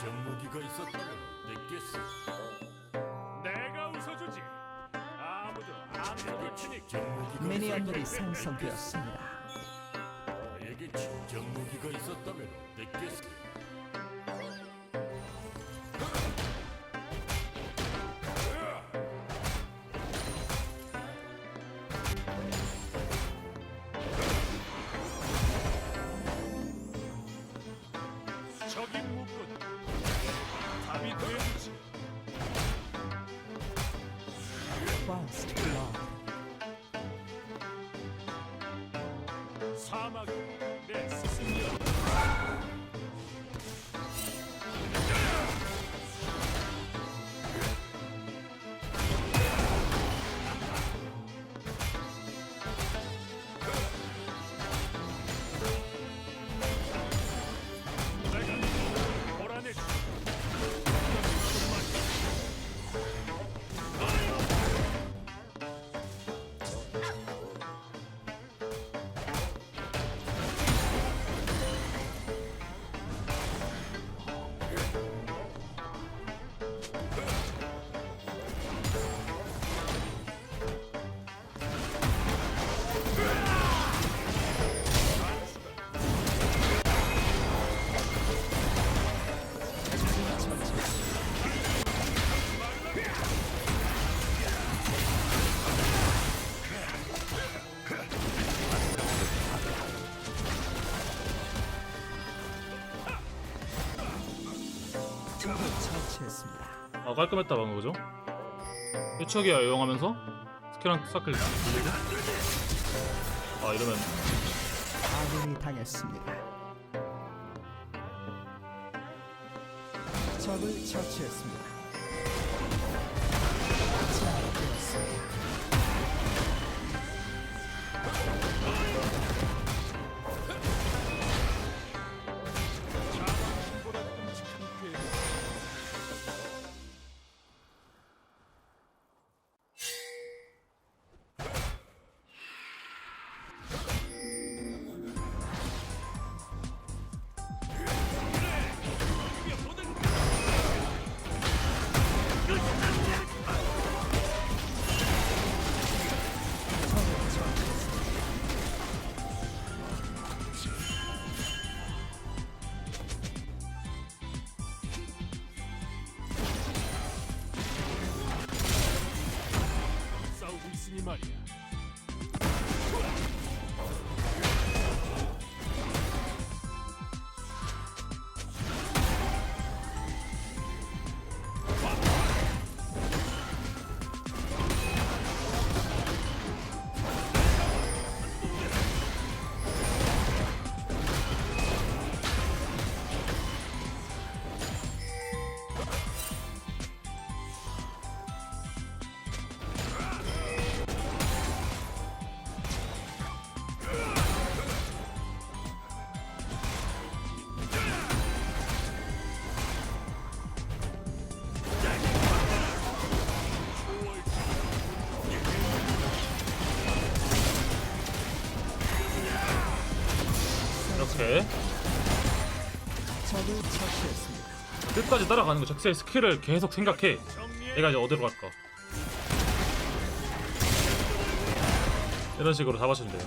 진정무기가 있었다면 됐겠어. 내가 웃어주지. 아무도 안 웃을 테니 진정무기가 미니언들이 생성되었습니다. 나에게 진정무기가 있었다면 됐겠어. 적인 묶어도 답이 되지. First blood. 사막은 내 스승이여. 내가 몰아내지. 적을 처치했습니다. 아 깔끔했다 방금 그죠? 1척이야 이용하면서 스킬랑 사클 돌리고 아 이러면 아군이 당했습니다. 적을 처치했습니다. 제압되었습니다. 자만심보다 끔찍한 괴물. 적을 처치했습니다. 싸우고 있으니 말이야. 이렇게 적을 처치했습니다. 끝까지 따라가는 거 적세의 스킬을 계속 생각해 얘가 이제 어디로 갈까 이런 식으로 잡아주면 돼요.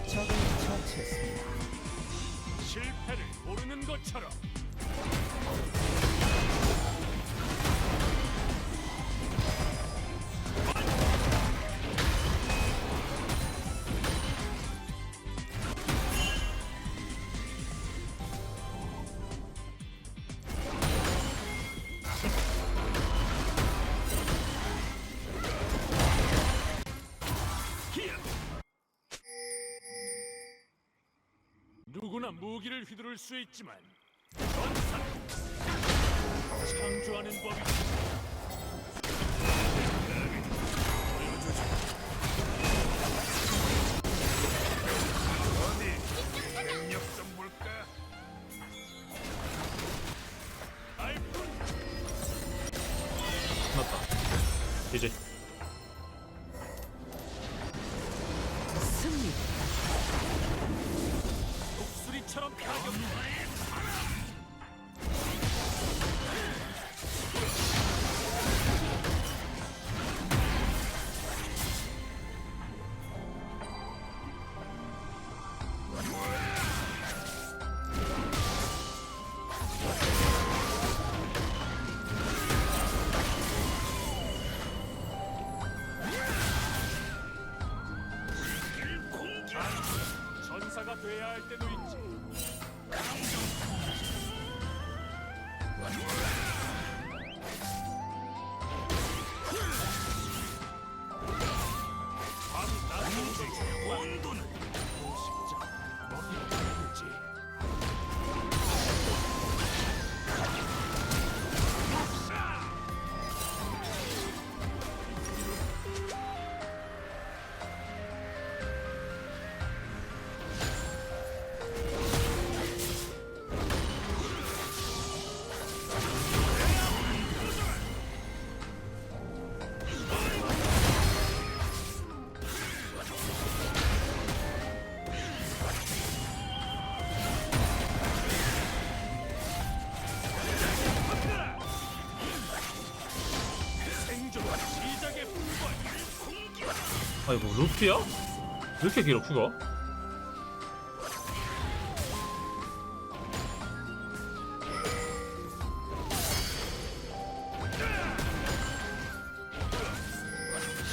적을 처치했습니다. 실패를 모르는 것처럼. 누구나 무기를 휘두를 수 있지만 전사는 창조하는 법이. 어디 능력 좀 볼까? 알뿐. 끝났다 이제 승리. 독수리처럼 아이고 루피야? 왜 이렇게 길어 큐가?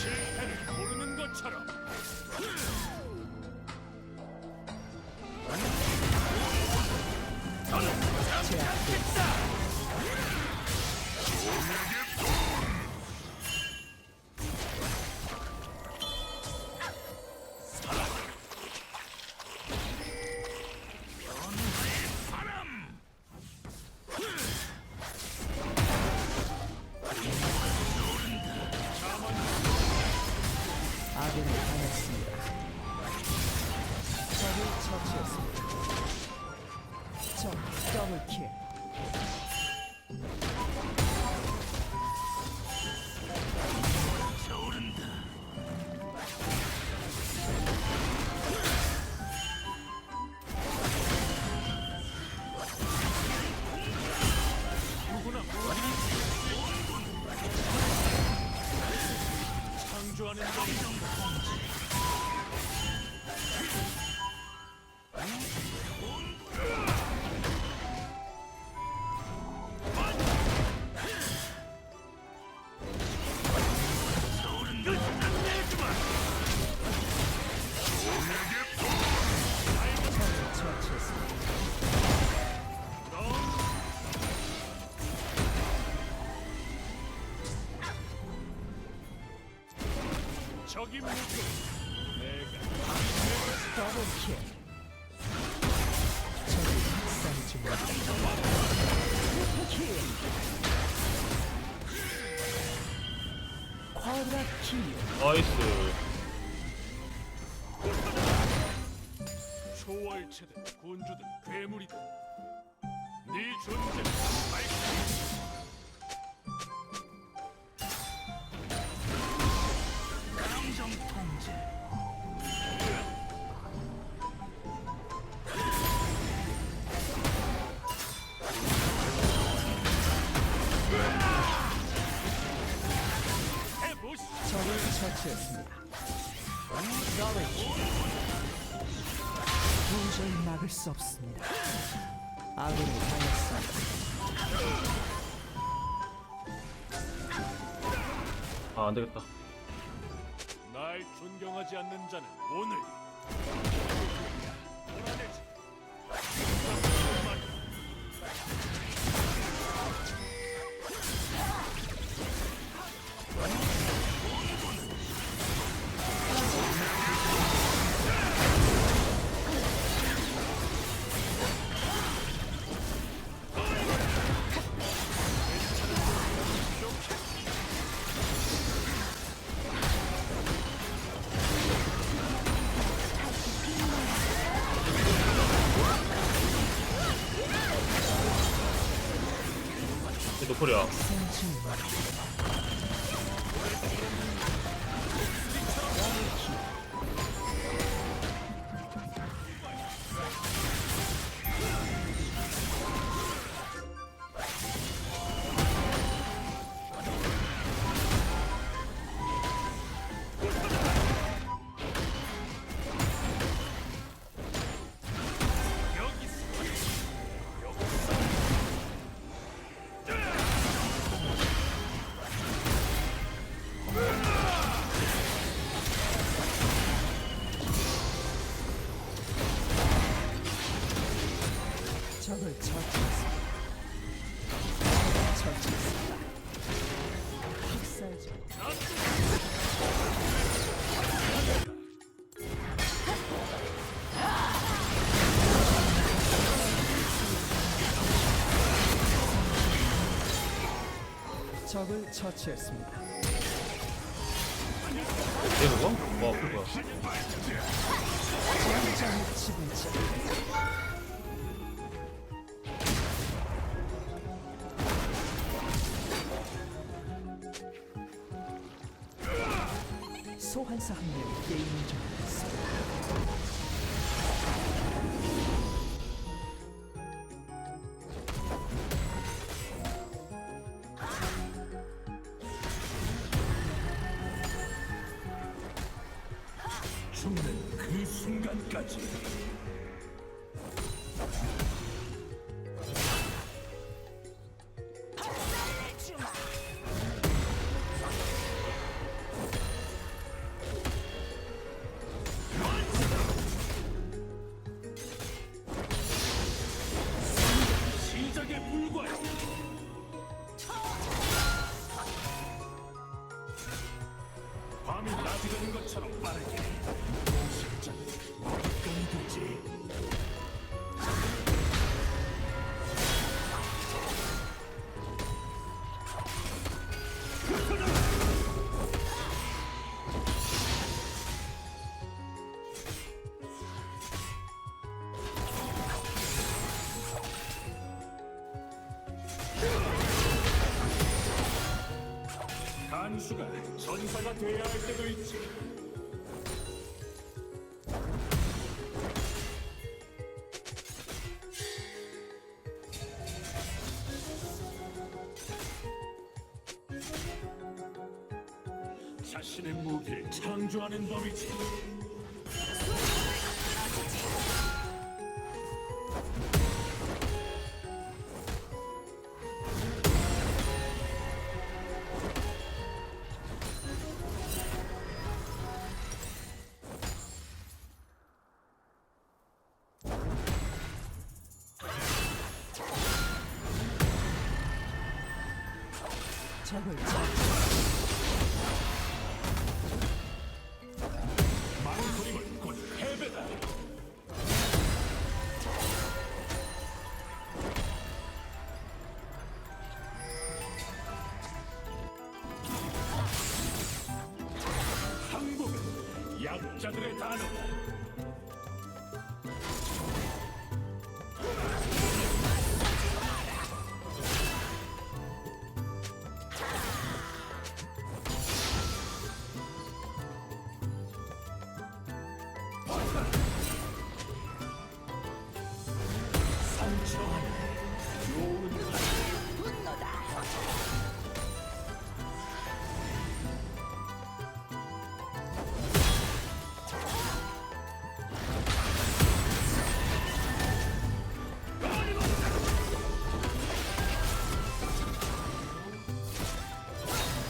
실패를 모르는 것처럼 아군이 당했습니다. 적을 처치했습니다. 적 더블킬. 누구나 창조하는 것 적을 처치했습니다. 적이 무슨 내가 더블킬. 적이 학살 중입니다. 킬. 쿼드라킬. 나이스. 초월체든 군주든 괴물이든 네 존재는 밝히 감정 통제 해보시죠. 적을 처치했습니다. 더블킬. 도저히 막을 수 없습니다. 아군이 당했습니다. 아 안되겠다. 날 존경하지 않는 자는 오늘 몰아내지. 이 노플이야. 적을 처치했습니다. 처치했습니다. 학살 중. 적을 처치했습니다. 얘 그거? 와 아플 거야. 전장의 지배자. 소환사 한 명이 게임을 종료했습니다. 끝까지. 시작에 불과해. 밤이 낮이 되는 것처럼 빠르게. 실전 어디까지 되지? 간수가 전사가 돼야 할 때도 있지. 자신의 무기를 창조하는 법이지. 적을 망설임은 곧 패배다. 항복은 약자들의 단어다. 상처하는 좋은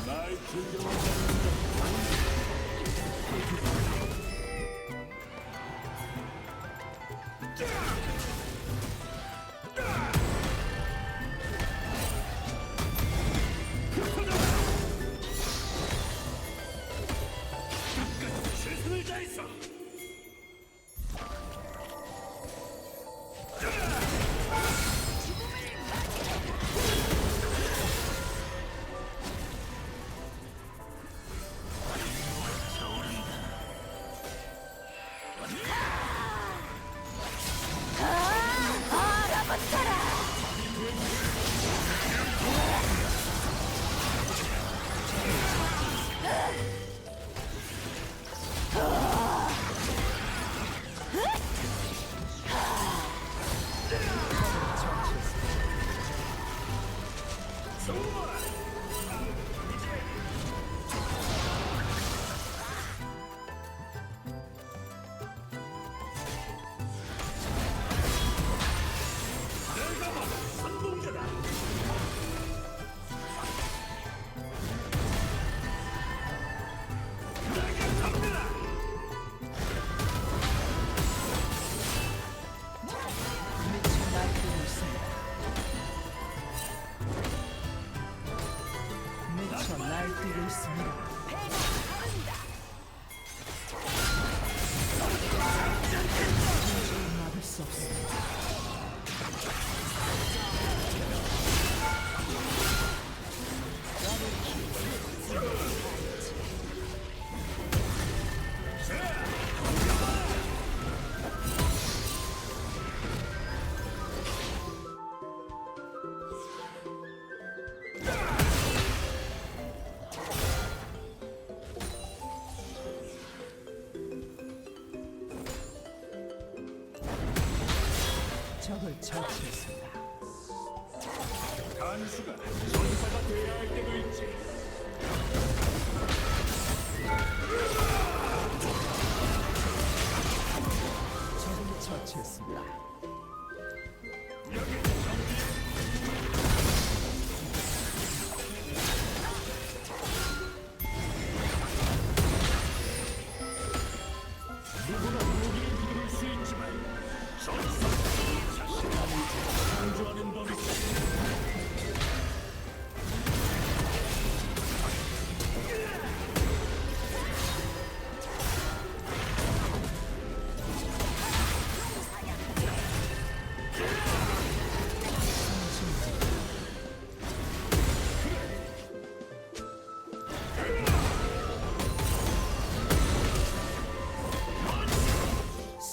날 존경하지 않는 끝까지 최선을 다했어. 내가 바로 선봉자다. 내게 갑니다. 미쳐 날뛰고 있습니다. 미쳐 날뛰고 있습니다. 막을 수 없습니다. 적을 처치했습니다. 간수가 전사가 돼야 할 때도 있지. 처치했습니다. 누구나 무기를 부를 수 있지만 전사 자신감을 강조하는 법이 있다.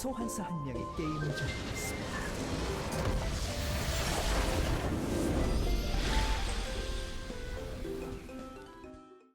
소환사 한 명이 게임을 접고 있습니다.